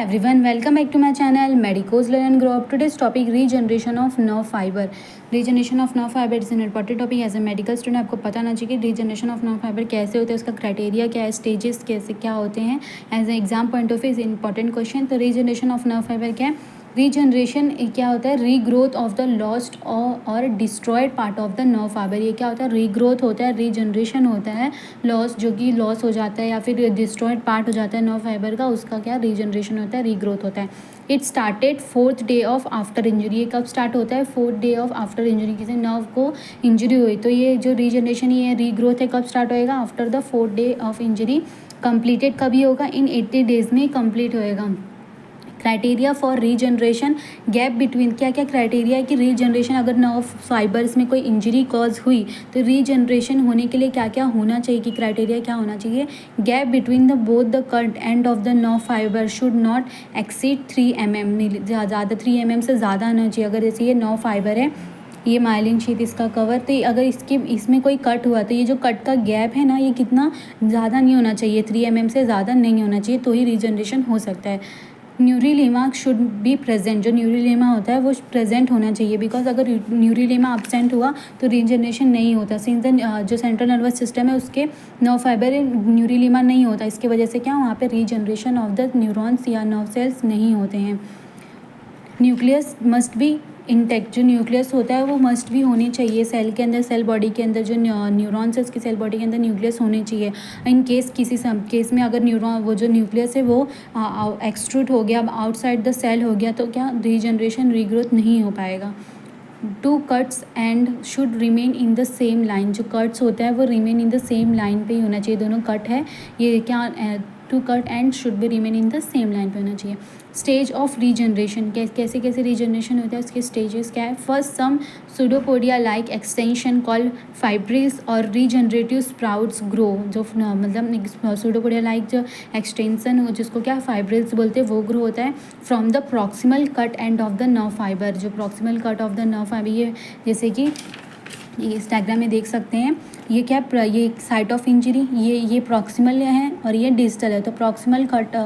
everyone, welcome back to my channel Medicos Learn and Grow Up. Today's topic regeneration of nerve fiber. Regeneration of nerve fiber is an important topic. As a medical student आपको पता ना चाहिए कि regeneration of nerve fibre कैसे होता है, उसका criteria क्या है, स्टेजेस कैसे क्या होते हैं. As a exam point of view is important question. तो रीजनरेशन ऑफ नर्व फाइबर क्या है? रीजनरेशन क्या होता है? रीग्रोथ ऑफ द लॉस्ट और destroyed part of the nerve fibre. ये क्या होता है? रीग्रोथ होता है, रीजनरेशन होता है. लॉस जो कि लॉस हो जाता है या फिर डिस्ट्रॉयड पार्ट हो जाता है नर्व फाइबर का, उसका क्या रीजनरेशन होता है, रीग्रोथ होता है. It started 4th day of after injury. ये कब स्टार्ट होता है? 4th day of after injury. किसी नर्व को इंजरी हुई तो ये जो रीजनरेशन ये रीग्रोथ है कब स्टार्ट होएगा? After the 4th day of injury. Completed कभी होगा? इन 80 डेज में कंप्लीट होएगा. Criteria for regeneration, gap between. क्या क्या क्राइटेरिया है कि रीजनरेशन, अगर नर्व फाइबर्स में कोई इंजरी कॉज हुई तो रीजनरेशन होने के लिए क्या क्या होना चाहिए, कि क्राइटेरिया क्या होना चाहिए? Gap between the both the cut end of the nerve fibre should not exceed 3 mm. ज़्यादा 3 mm से ज़्यादा होना चाहिए. अगर जैसे ये नर्व फाइबर है, ये माइलिन शीट इसका कवर, तो अगर इसमें कोई कट हुआ तो ये जो कट का गैप है ना, ये कितना ज़्यादा नहीं होना चाहिए, 3 mm से ज़्यादा नहीं होना चाहिए, तो ही रीजनरेशन हो सकता है. Neurilemma should be present. जो न्यूरीलेमा होता है वो प्रेजेंट होना चाहिए, बिकॉज अगर न्यूरीलेमा एब्सेंट हुआ तो रीजनरेशन नहीं होता. सिंस जो सेंट्रल नर्वस सिस्टम है उसके नर्व फाइबर न्यूरीलेमा नहीं होता, इसकी वजह से क्या वहाँ पे रीजनरेशन ऑफ द न्यूरॉन्स या नर्व सेल्स नहीं होते हैं. Nucleus must be intact. जो न्यूक्लियस होता है वो मस्ट भी होनी चाहिए सेल के अंदर. सेल बॉडी के अंदर जो न्यूरॉन्स है उसकी सेल बॉडी के अंदर न्यूक्लियस होने चाहिए. इन केस किसी केस में अगर न्यूरॉन वो जो न्यूक्लियस है वो एक्सट्रूड हो गया, आउटसाइड द सेल हो गया, तो क्या रीजनरेशन रीग्रोथ नहीं हो पाएगा. Two cuts end should remain in the same line. जो कट्स होता है वो remain in the same line पे ही होना चाहिए. दोनों कट है ये क्या, two cut end should be remain in the same line पे होना चाहिए. स्टेज ऑफ रीजनरेशन, कैसे कैसे रीजनरेशन होता है, उसके स्टेजेस क्या है? First, some pseudopodia like extension called fibrils और रीजनरेटिव स्प्राउट्स ग्रो. जो मतलब सुडोपोडिया लाइक जो एक्सटेंशन हो जिसको क्या फाइब्रिल्स बोलते हैं, वो ग्रो होता है from the proximal cut end of the nerve fibre. जो proximal cut of the nerve fibre, ये जैसे कि इस डायग्राम में देख सकते हैं, ये क्या, ये साइट ऑफ इंजरी, ये प्रॉक्सिमल है और ये डिस्टल है. तो प्रॉक्सिमल कट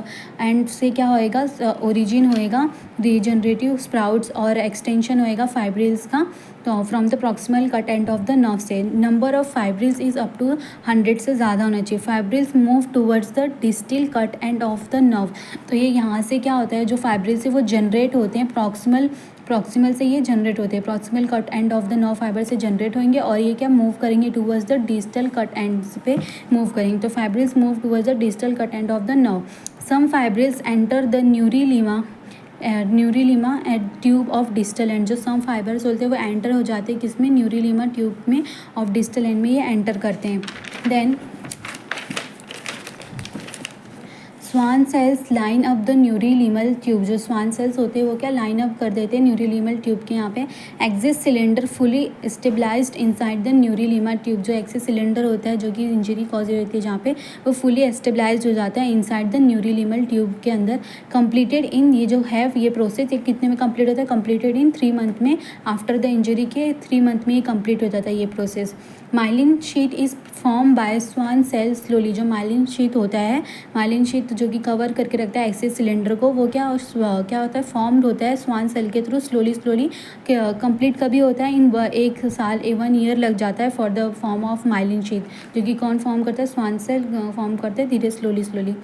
एंड से क्या होएगा, ओरिजिन होएगा रीजनरेटिव स्प्राउट्स और एक्सटेंशन होएगा फाइब्रिल्स का. तो from the proximal cut end of the nerve से number of fibrils is up to 100 से ज़्यादा होना चाहिए. Fibrils move towards the distal cut end of the nerve. तो ये यहाँ से क्या होता है, जो फाइब्रिल्स है वो जनरेट होते हैं प्रॉक्सिमल से, ये जनरेट होते हैं proximal cut end of the nerve fibre से जनरेट होंगे और ये क्या मूव करेंगे towards the distal cut ends पे मूव करेंगे. तो fibrils move towards the distal cut end of the nerve. Some fibrils enter the neurilemma at tube of distal end. जो सम फाइबर्स होते हैं वो एंटर हो जाते हैं किसमें, न्यूरीलीमा ट्यूब में ऑफ डिस्टल एंड में ये एंटर करते हैं. Then Schwann cells line up the neurilemmal tube. जो स्वान सेल्स होते हैं वो क्या लाइन अप कर देते हैं न्यूरीलीमल ट्यूब के यहाँ पे. Axis cylinder fully stabilised inside the neurilemma tube. जो एक्सिस सिलेंडर होता है जो कि इंजरी कॉज होती है जहाँ पे, वो फुली स्टेबलाइज्ड हो जाता है इनसाइड द न्यूरीलीमल ट्यूब के अंदर. कंप्लीटेड इन, ये जो है ये प्रोसेस ये कितने में कंप्लीट होता है? कंप्लीटेड इन 3 मंथ में. आफ्टर द इंजरी के 3 मंथ में ये कंप्लीट हो जाता है ये process. Myelin sheath is form by Schwann cell slowly. जो माइलिन शीट होता है, माइलिन शीट जो कि कवर करके रखता है एक्सिस सिलेंडर को, वो क्या होता है, फॉर्म्ड होता है स्वान सेल के थ्रू स्लोली. कंप्लीट कभी होता है? इन 1 साल 1 ईयर लग जाता है for the form of myelin sheath. जो कि कौन फॉर्म करता है? स्वान सेल फॉर्म करते हैं धीरे slowly.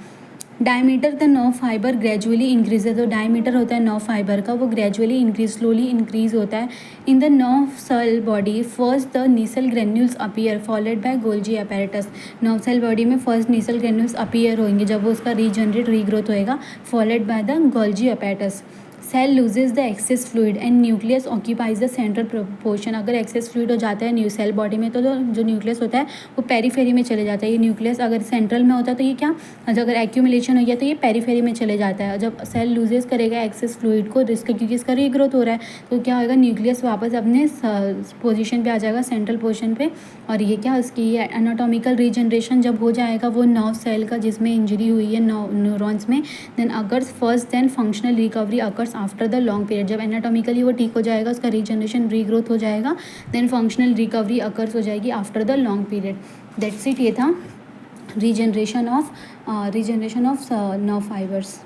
Diameter the nerve fibre gradually increase. तो डायमीटर होता है नर्व फाइबर का, वो ग्रेजुअली स्लोली इंक्रीज होता है. In the nerve cell body first the Nissl granules appear followed by Golgi apparatus. Nerve cell body में फर्स्ट नीसल ग्रेन्यूल्स अपीयर होंगे जब वो उसका रीग्रोथ होएगा, followed by the Golgi apparatus. Cell loses the excess fluid and nucleus occupies the central portion. अगर excess fluid हो जाता है न्यू सेल बॉडी में तो जो न्यूक्लियस होता है वो पेरीफेरी में चले जाता है. ये न्यूक्लियस अगर सेंट्रल में होता है तो ये क्या, अगर एक्यूमुलेशन हो गया तो ये पेरीफेरी में चले जाता है. जब सेल लूजेज करेगा एक्सेस फ्लूइड को क्योंकि इसका रीग्रोथ हो रहा है, तो क्या होगा, न्यूक्लियस वापस अपने पोजिशन पर आ जाएगा, सेंट्रल पोर्शन पर. और ये क्या, उसकी ये एनाटॉमिकल रीजनरेशन जब हो जाएगा वो नर्व सेल का जिसमें इंजरी हुई है न्यूरॉन्स में, then occurs first then functional recovery occurs after the long period. जब एनाटॉमिकली वो ठीक हो जाएगा, उसका रीजनरेशन रीग्रोथ हो जाएगा, देन फंक्शनल रिकवरी अकर्स हो जाएगी after the long period. That's it. ये था रीजनरेशन ऑफ नर्व फाइबर्स.